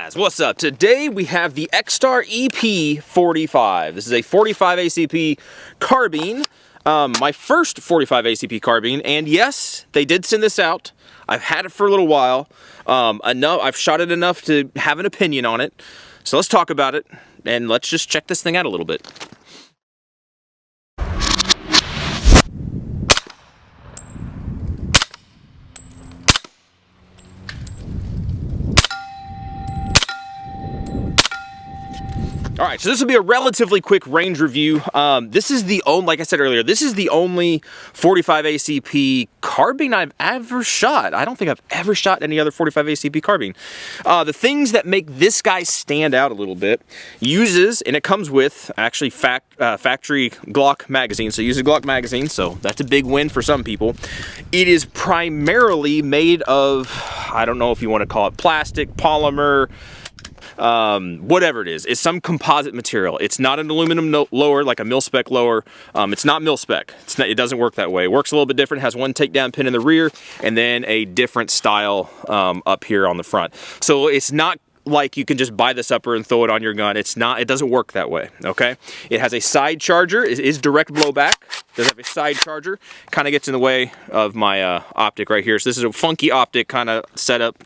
guys, what's up? Today we have the EXtar EP45. This is a 45 ACP carbine, my first 45 ACP carbine, and yes, they did send this out. I've had it for a little while. I've shot it enough to have an opinion on it. So let's talk about it, and let's just check this thing out a little bit. Alright, so this will be a relatively quick range review. This is the only, like I said earlier, this is the only 45 ACP carbine I've ever shot. I don't think I've ever shot any other 45 ACP carbine. The things that make this guy stand out a little bit, uses, and it comes with, actually, factory Glock magazine. So it uses Glock magazine, so that's a big win for some people. It is primarily made of, I don't know if you want to call it plastic, polymer, whatever it is. It's some composite material. It's not an aluminum lower like a mil-spec lower. It's not mil-spec. It doesn't work that way. It works a little bit different. It has one takedown pin in the rear and then a different style up here on the front. So it's not like you can just buy this upper and throw it on your gun. It's not, it doesn't work that way, okay? It has a side charger. It is direct blowback. Does have a side charger. Kind of gets in the way of my optic right here. So this is a funky optic kind of setup.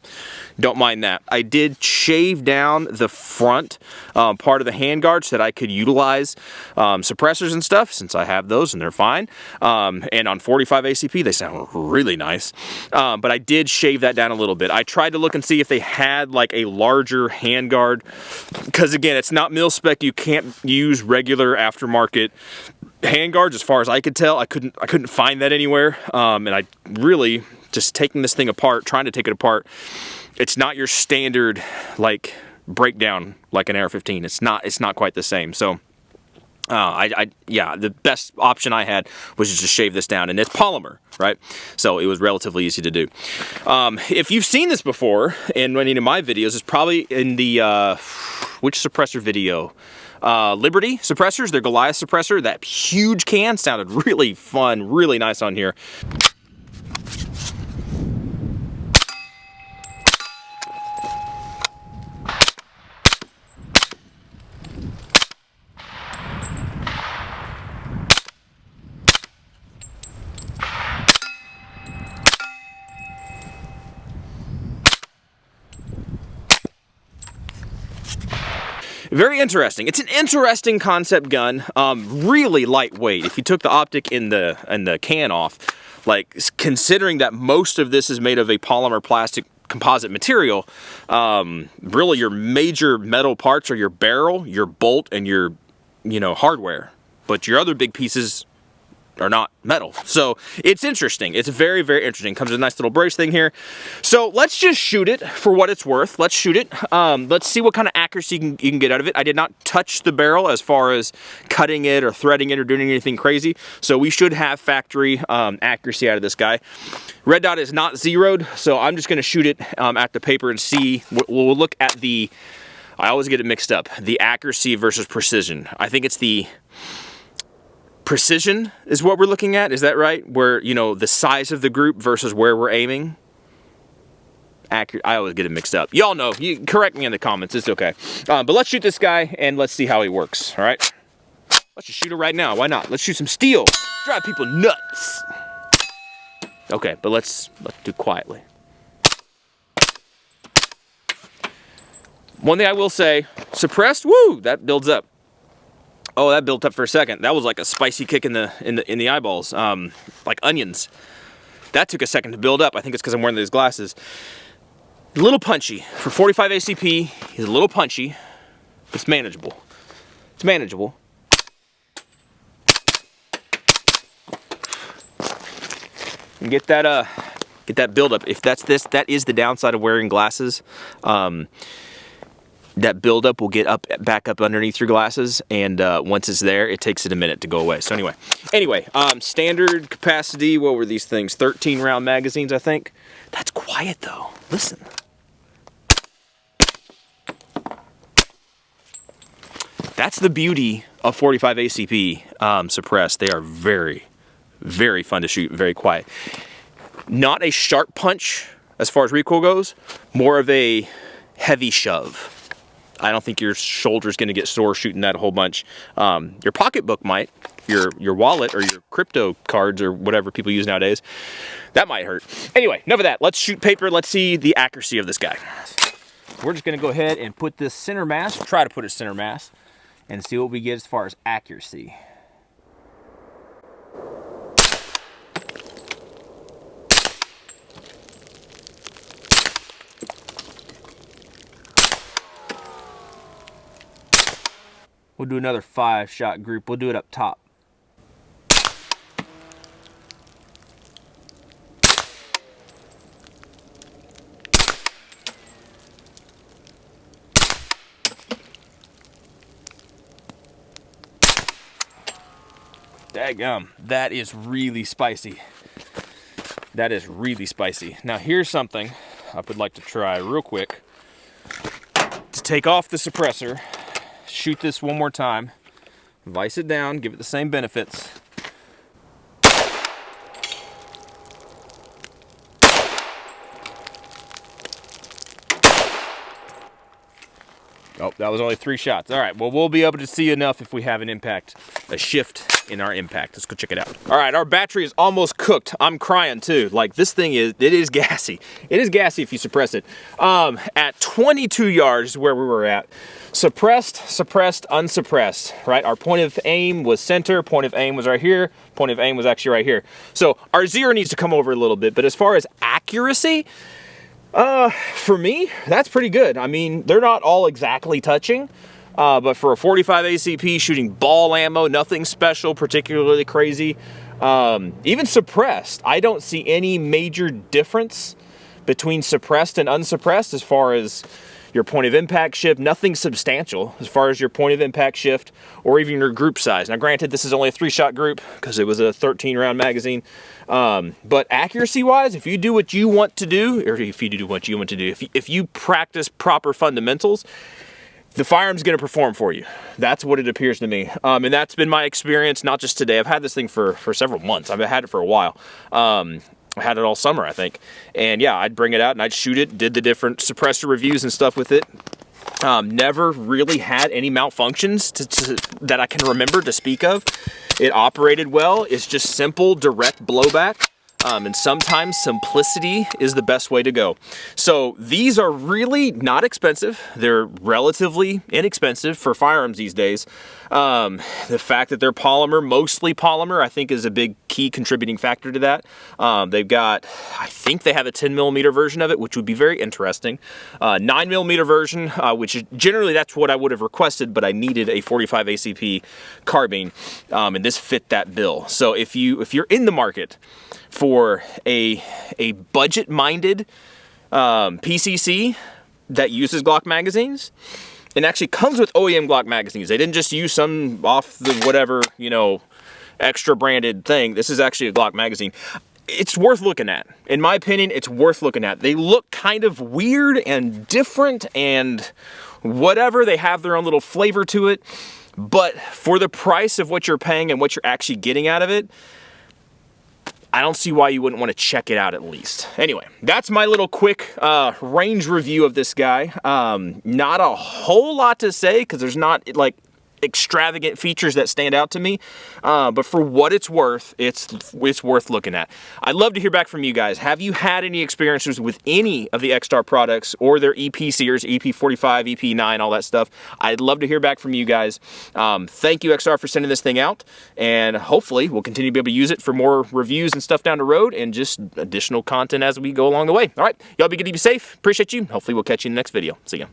Don't mind that. I did shave down the front part of the handguard so that I could utilize suppressors and stuff, since I have those and they're fine. And on 45 ACP, they sound really nice. But I did shave that down a little bit. I tried to look and see if they had like a larger handguard, because again, it's not mil-spec. You can't use regular aftermarket handguards as far as I could tell. I couldn't find that anywhere. And I really, just taking this thing apart, trying to take it apart, it's not your standard like breakdown like an AR-15. It's not quite the same. So yeah, the best option I had was just to shave this down, and it's polymer, right? So it was relatively easy to do. If you've seen this before in any of my videos, it's probably in the which suppressor video? Liberty suppressors, their Goliath suppressor. That huge can sounded really fun, really nice on here. Very interesting. It's an interesting concept gun. Really lightweight. If you took the optic in the can off, like considering that most of this is made of a polymer plastic composite material, really your major metal parts are your barrel, your bolt, and your hardware. But your other big pieces are not metal. So it's interesting. It's very, very interesting. Comes with a nice little brace thing here. So let's just shoot it for what it's worth. Let's shoot it. Let's see what kind of accuracy you can get out of it. I did not touch the barrel as far as cutting it or threading it or doing anything crazy. So we should have factory accuracy out of this guy. Red dot is not zeroed, so I'm just going to shoot it at the paper and see. We'll look at the, I always get it mixed up, the accuracy versus precision. I think it's the precision is what we're looking at. Is that right? Where, the size of the group versus where we're aiming. Accurate. I always get it mixed up. Y'all know. You correct me in the comments. It's okay. But let's shoot this guy and let's see how he works. All right. Let's just shoot it right now. Why not? Let's shoot some steel. Drive people nuts. Okay, but let's do quietly. One thing I will say, suppressed. Woo! That builds up. Oh, that built up for a second. That was like a spicy kick in the eyeballs, like onions. That took a second to build up. I think it's because I'm wearing these glasses. A little punchy. For 45 ACP, he's a little punchy. It's manageable. It's manageable. And get that build up. If that's this, that is the downside of wearing glasses. That buildup will get back up underneath your glasses, and once it's there, it takes it a minute to go away. So anyway, standard capacity, what were these things? 13 round magazines, I think. That's quiet though. Listen. That's the beauty of 45 ACP suppressed. They are very, very fun to shoot, very quiet. Not a sharp punch as far as recoil goes, more of a heavy shove. I don't think your shoulder's gonna get sore shooting that a whole bunch. Your pocketbook might, your wallet or your crypto cards or whatever people use nowadays, that might hurt. Anyway, enough of that. Let's shoot paper. Let's see the accuracy of this guy. We're just gonna go ahead and put this center mass, try to put it center mass, and see what we get as far as accuracy. We'll do another 5-shot group. We'll do it up top. Daggum, that is really spicy. That is really spicy. Now here's something I would like to try real quick. To take off the suppressor, shoot this one more time, vice it down, give it the same benefits. Oh, that was only 3 shots. All right, well, we'll be able to see enough if we have an impact, a shift in our impact. Let's go check it out. All right, our battery is almost cooked. I'm crying too. Like, this thing it is gassy. It is gassy if you suppress it. At 22 yards is where we were at. Suppressed, unsuppressed, right? Our point of aim was center, point of aim was right here, point of aim was actually right here. So our zero needs to come over a little bit, but as far as accuracy, for me, that's pretty good. I mean, they're not all exactly touching, but for a 45 ACP shooting ball ammo, nothing special, particularly crazy. Even suppressed, I don't see any major difference between suppressed and unsuppressed as far as your point of impact shift, nothing substantial as far as your point of impact shift or even your group size. Now granted, this is only a 3-shot group because it was a 13-round magazine. But accuracy wise, if you do what you want to do, or if you do what you want to do, if you practice proper fundamentals, the firearm's gonna perform for you. That's what it appears to me. And that's been my experience, not just today. I've had this thing for several months. I've had it for a while. I had it all summer, I think. And yeah, I'd bring it out and I'd shoot it, did the different suppressor reviews and stuff with it. Never really had any malfunctions that I can remember to speak of. It operated well. It's just simple, direct blowback. And sometimes simplicity is the best way to go. So these are really not expensive. They're relatively inexpensive for firearms these days. The fact that they're polymer, mostly polymer, I think is a big key contributing factor to that. They've got, I think they have a 10mm version of it, which would be very interesting. 9mm version, which is, generally that's what I would have requested, but I needed a 45 ACP carbine, and this fit that bill. So if you're in the market for a budget-minded PCC that uses Glock magazines, and actually comes with OEM Glock magazines. They didn't just use some off the whatever, you know, extra branded thing. This is actually a Glock magazine. It's worth looking at. In my opinion, it's worth looking at. They look kind of weird and different and whatever. They have their own little flavor to it. But for the price of what you're paying and what you're actually getting out of it, I don't see why you wouldn't want to check it out at least. Anyway, that's my little quick range review of this guy. Not a whole lot to say because there's not like extravagant features that stand out to me, but for what it's worth, it's worth looking at. I'd love to hear back from you guys. Have you had any experiences with any of the EXtar products or their EP series, EP45, EP9, all that stuff? I'd love to hear back from you guys. Thank you, EXtar, for sending this thing out, and hopefully we'll continue to be able to use it for more reviews and stuff down the road and just additional content as we go along the way. All right, y'all be good, be safe. Appreciate you. Hopefully we'll catch you in the next video. See ya.